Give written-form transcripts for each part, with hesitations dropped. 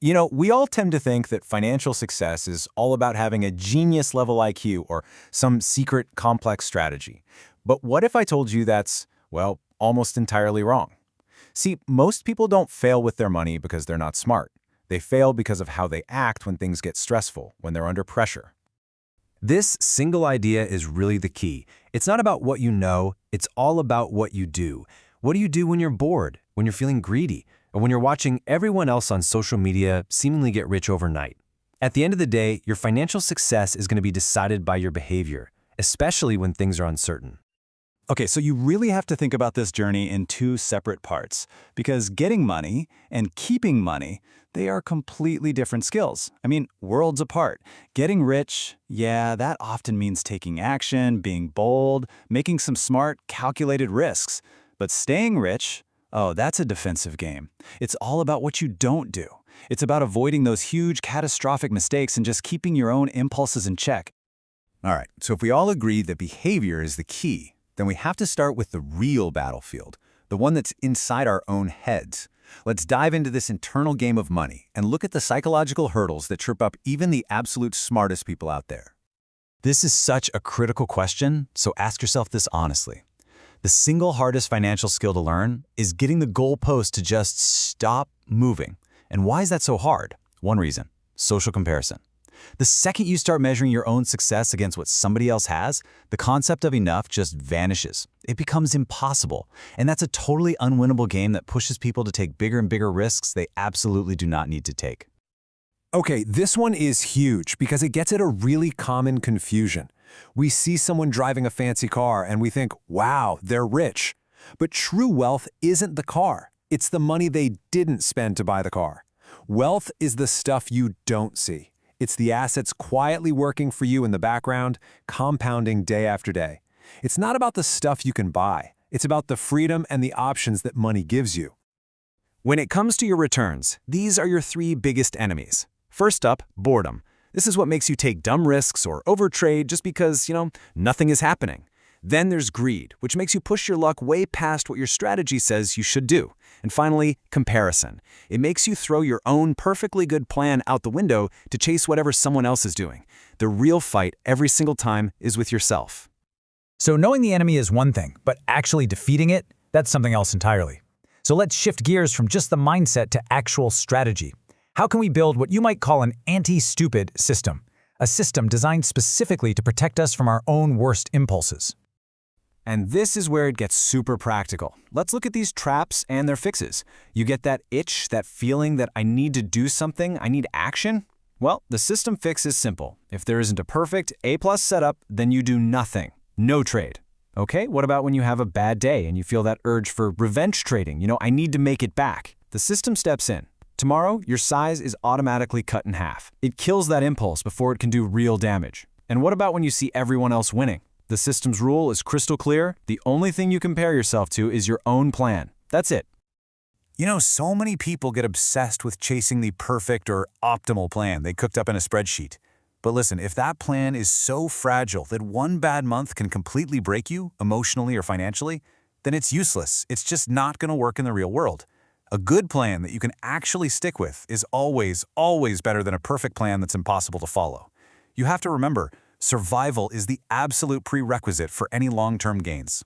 We all tend to think that financial success is all about having a genius-level IQ or some secret complex strategy. But what if I told you that's, well, almost entirely wrong? See, most people don't fail with their money because they're not smart. They fail because of how they act when things get stressful, when they're under pressure. This single idea is really the key. It's not about what you know, it's all about what you do. What do you do when you're bored, when you're feeling greedy, or when you're watching everyone else on social media seemingly get rich overnight? At the end of the day, your financial success is going to be decided by your behavior, especially when things are uncertain. Okay, so you really have to think about this journey in two separate parts, because getting money and keeping money, they are completely different skills. I mean, worlds apart. Getting rich, yeah, that often means taking action, being bold, making some smart, calculated risks. But staying rich, oh, that's a defensive game. It's all about what you don't do. It's about avoiding those huge, catastrophic mistakes and just keeping your own impulses in check. All right, so if we all agree that behavior is the key, then we have to start with the real battlefield, the one that's inside our own heads. Let's dive into this internal game of money and look at the psychological hurdles that trip up even the absolute smartest people out there. This is such a critical question, so ask yourself this honestly. The single hardest financial skill to learn is getting the goalpost to just stop moving. And why is that so hard? One reason: social comparison. The second you start measuring your own success against what somebody else has, the concept of enough just vanishes. It becomes impossible. And that's a totally unwinnable game that pushes people to take bigger and bigger risks they absolutely do not need to take. Okay, this one is huge because it gets at a really common confusion. We see someone driving a fancy car and we think, wow, they're rich. But true wealth isn't the car. It's the money they didn't spend to buy the car. Wealth is the stuff you don't see. It's the assets quietly working for you in the background, compounding day after day. It's not about the stuff you can buy. It's about the freedom and the options that money gives you. When it comes to your returns, these are your three biggest enemies. First up, boredom. This is what makes you take dumb risks or overtrade just because, nothing is happening. Then there's greed, which makes you push your luck way past what your strategy says you should do. And finally, comparison. It makes you throw your own perfectly good plan out the window to chase whatever someone else is doing. The real fight every single time is with yourself. So knowing the enemy is one thing, but actually defeating it, that's something else entirely. So let's shift gears from just the mindset to actual strategy. How can we build what you might call an anti-stupid system? A system designed specifically to protect us from our own worst impulses. And this is where it gets super practical. Let's look at these traps and their fixes. You get that itch, that feeling that I need to do something, I need action? Well, the system fix is simple. If there isn't a perfect A+ setup, then you do nothing. No trade. Okay, what about when you have a bad day and you feel that urge for revenge trading? I need to make it back. The system steps in. Tomorrow, your size is automatically cut in half. It kills that impulse before it can do real damage. And what about when you see everyone else winning? The system's rule is crystal clear. The only thing you compare yourself to is your own plan. That's it. So many people get obsessed with chasing the perfect or optimal plan they cooked up in a spreadsheet. But listen, if that plan is so fragile that one bad month can completely break you, emotionally or financially, then it's useless. It's just not going to work in the real world. A good plan that you can actually stick with is always, always better than a perfect plan that's impossible to follow. You have to remember, survival is the absolute prerequisite for any long-term gains.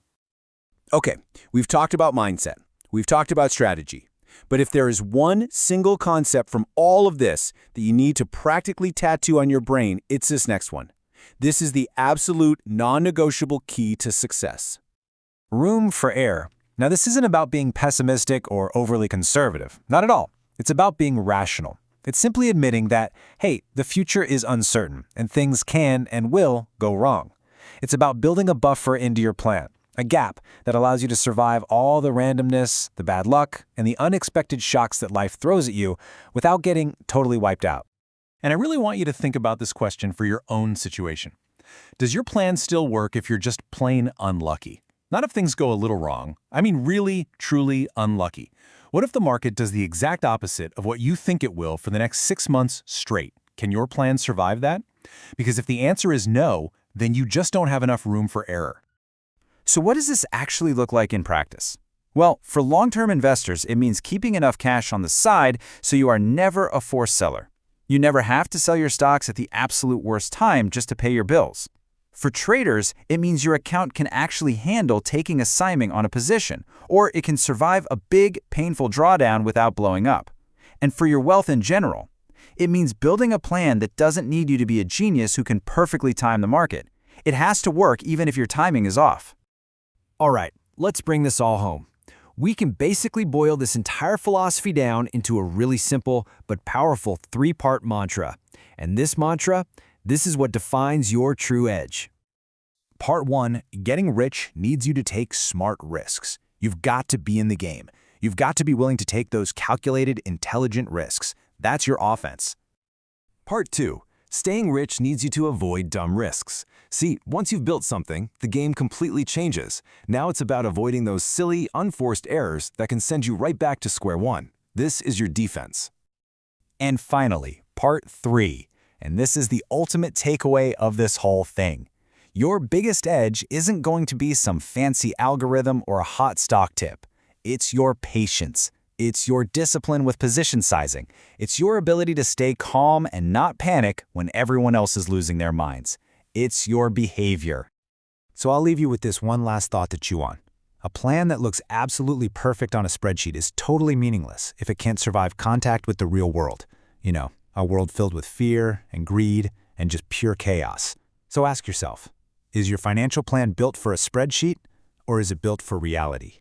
Okay, we've talked about mindset. We've talked about strategy. But if there is one single concept from all of this that you need to practically tattoo on your brain, it's this next one. This is the absolute non-negotiable key to success. Room for error. Now, this isn't about being pessimistic or overly conservative. Not at all. It's about being rational. It's simply admitting that, hey, the future is uncertain, and things can and will go wrong. It's about building a buffer into your plan, a gap that allows you to survive all the randomness, the bad luck, and the unexpected shocks that life throws at you without getting totally wiped out. And I really want you to think about this question for your own situation. Does your plan still work if you're just plain unlucky? Not if things go a little wrong. I mean really, truly unlucky. What if the market does the exact opposite of what you think it will for the next 6 months straight? Can your plan survive that? Because if the answer is no, then you just don't have enough room for error. So what does this actually look like in practice? Well, for long-term investors, it means keeping enough cash on the side so you are never a forced seller. You never have to sell your stocks at the absolute worst time just to pay your bills. For traders, it means your account can actually handle taking a siming on a position, or it can survive a big, painful drawdown without blowing up. And for your wealth in general, it means building a plan that doesn't need you to be a genius who can perfectly time the market. It has to work even if your timing is off. All right, let's bring this all home. We can basically boil this entire philosophy down into a really simple but powerful three-part mantra. And this mantra, this is what defines your true edge. Part 1, getting rich needs you to take smart risks. You've got to be in the game. You've got to be willing to take those calculated, intelligent risks. That's your offense. Part 2, staying rich needs you to avoid dumb risks. See, once you've built something, the game completely changes. Now it's about avoiding those silly, unforced errors that can send you right back to square one. This is your defense. And finally, part 3, and this is the ultimate takeaway of this whole thing. Your biggest edge isn't going to be some fancy algorithm or a hot stock tip. It's your patience. It's your discipline with position sizing. It's your ability to stay calm and not panic when everyone else is losing their minds. It's your behavior. So I'll leave you with this one last thought to chew on. A plan that looks absolutely perfect on a spreadsheet is totally meaningless if it can't survive contact with the real world. You know, a world filled with fear and greed and just pure chaos. So ask yourself, is your financial plan built for a spreadsheet or is it built for reality?